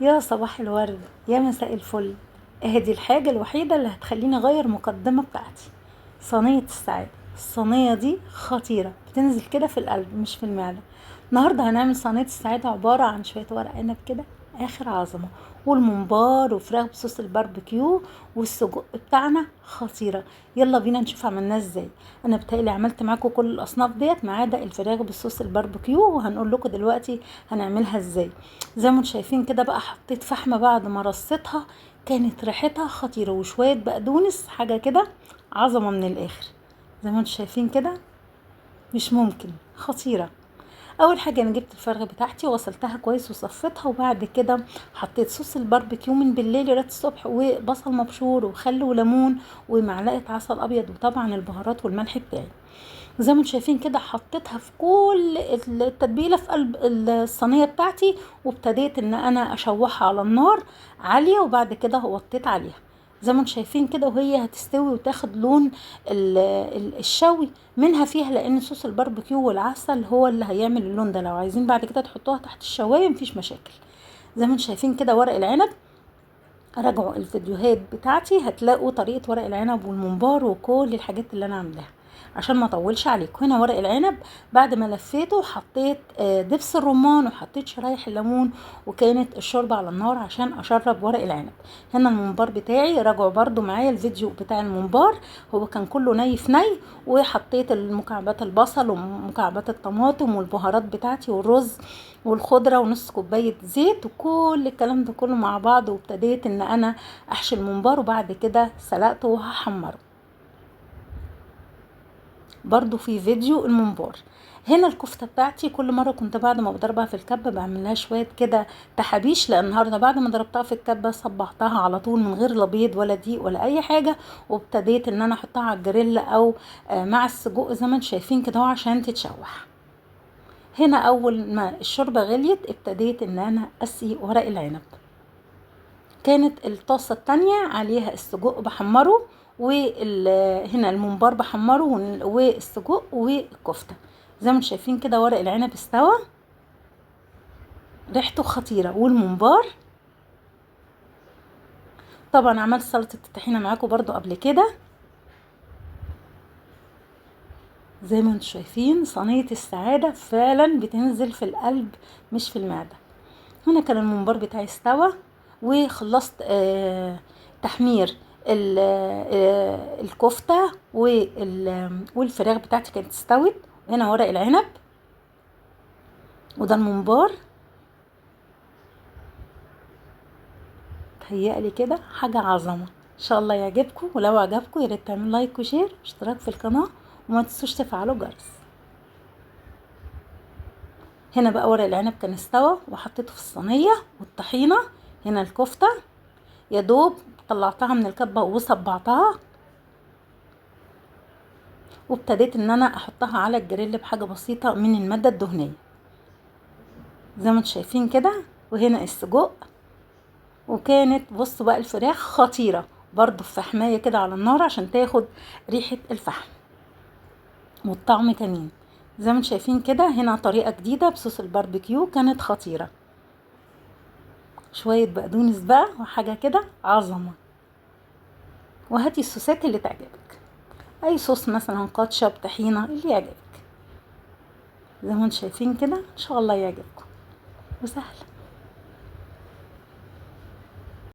يا صباح الورد، يا مساء الفل. اهدي الحاجة الوحيدة اللي هتخليني اغير مقدمة بتاعتي. صينية السعادة. الصينية دي خطيرة، بتنزل كده في القلب مش في المعدة. النهاردة هنعمل صينية السعادة عبارة عن شوية ورق عنب كده، اخر عظمة، والممبار وفراخ بصوص الباربيكيو، والسجق بتاعنا خطيرة. يلا بينا نشوف عملناه ازاي. انا بتهيألي عملت معاكم كل الاصناف ديت ما عدا الفراخ بالصوص الباربيكيو، وهنقول لكم دلوقتي هنعملها ازاي. زي ما انتم شايفين كده بقى، حطيت فحمة بعد ما رصيتها، كانت ريحتها خطيرة، وشوية بقدونس حاجة كده عظمة من الآخر. زي ما انتم شايفين كده، مش ممكن، خطيرة. اول حاجه انا جبت الفرخه بتاعتي وغسلتها كويس وصفيتها، وبعد كده حطيت صوص الباربيكيو من بالليل لغايه الصبح، وبصل مبشور وخل وليمون ومعلقه عسل ابيض، وطبعا البهارات والملح بتاعي. زي ما انتم شايفين كده، حطيتها في كل التتبيله في قلب الصينيه بتاعتي، وابتديت ان انا اشوحها على النار عاليه، وبعد كده وطيت عليها. زي ما انتم شايفين كده، وهي هتستوي وتاخد لون الشوي منها فيها، لان صوص الباربيكيو والعسل هو اللي هيعمل اللون ده. لو عايزين بعد كده تحطوها تحت الشوايه مفيش مشاكل. زي ما انتم شايفين كده ورق العنب، راجعوا الفيديوهات بتاعتي هتلاقوا طريقة ورق العنب والممبار وكل الحاجات اللي انا عاملاها عشان ما اطولش عليكم. هنا ورق العنب بعد ما لفيته حطيت دبس الرمان، وحطيت شرايح الليمون، وكانت الشوربة على النار عشان اشرب ورق العنب. هنا الممبار بتاعي، راجعوا برضو معايا الفيديو بتاع الممبار، هو كان كله ني في ني. وحطيت المكعبات البصل ومكعبات الطماطم والبهارات بتاعتي والرز والخضرة ونص كوباية زيت، وكل الكلام ده كله مع بعض، وابتديت ان انا احشي الممبار، وبعد كده سلقته وهحمره برضو في فيديو الممبار. هنا الكفتة بتاعتي كل مرة كنت بعد ما بضربها في الكبة بعملها شوية كده تحابيش، لان النهاردة بعد ما ضربتها في الكبة صبعتها على طول من غير لا بيض ولا دقيق ولا اي حاجة، وابتديت ان انا احطها على الجريل او مع السجق زي ما انتم شايفين كده عشان تتشوح. هنا اول ما الشوربة غليت ابتديت ان انا اسقي ورق العنب. كانت الطاسة التانية عليها السجق بحمره، وهنا الممبار بحمره، والسجق والكفتة. زي ما انتم شايفين كده ورق العنب استوى، ريحته خطيرة، والممبار طبعا عملت سلطة الطحينة معاكم برضو قبل كده. زي ما انتم شايفين صينية السعادة فعلا بتنزل في القلب مش في المعدة. هنا كان الممبار بتاعي استوى، وخلصت تحمير الكفتة والفراخ بتاعتي كانت استوت. هنا ورق العنب، وده الممبار. تهيألي كده حاجة عظمة. ان شاء الله يعجبكم، ولو عجبكم ياريت تعملوا لايك وشير واشتراك في القناة، وما تنسوش تفعلوا الجرس. هنا بقى ورق العنب كان استوى وحطيته في الصينية، والطحينة. هنا الكفتة يا دوب طلعتها من الكبة وصبعتها، وابتديت ان انا احطها على الجريل بحاجة بسيطة من المادة الدهنية زي ما انتم شايفين كده. وهنا السجق، وكانت بصوا بقى الفراخ خطيرة برضو في فحماية كده على النار عشان تاخد ريحة الفحم والطعم كمان. زي ما انتم شايفين كده، هنا طريقة جديدة بصوص الباربيكيو كانت خطيرة. شوية بقدونس بقى وحاجة كده عظمة. وهاتي الصوصات اللي تعجبك، اي صوص مثلا كاتشب طحينة اللي يعجبك. زي ما انتم شايفين كده، ان شاء الله يعجبكم وسهل.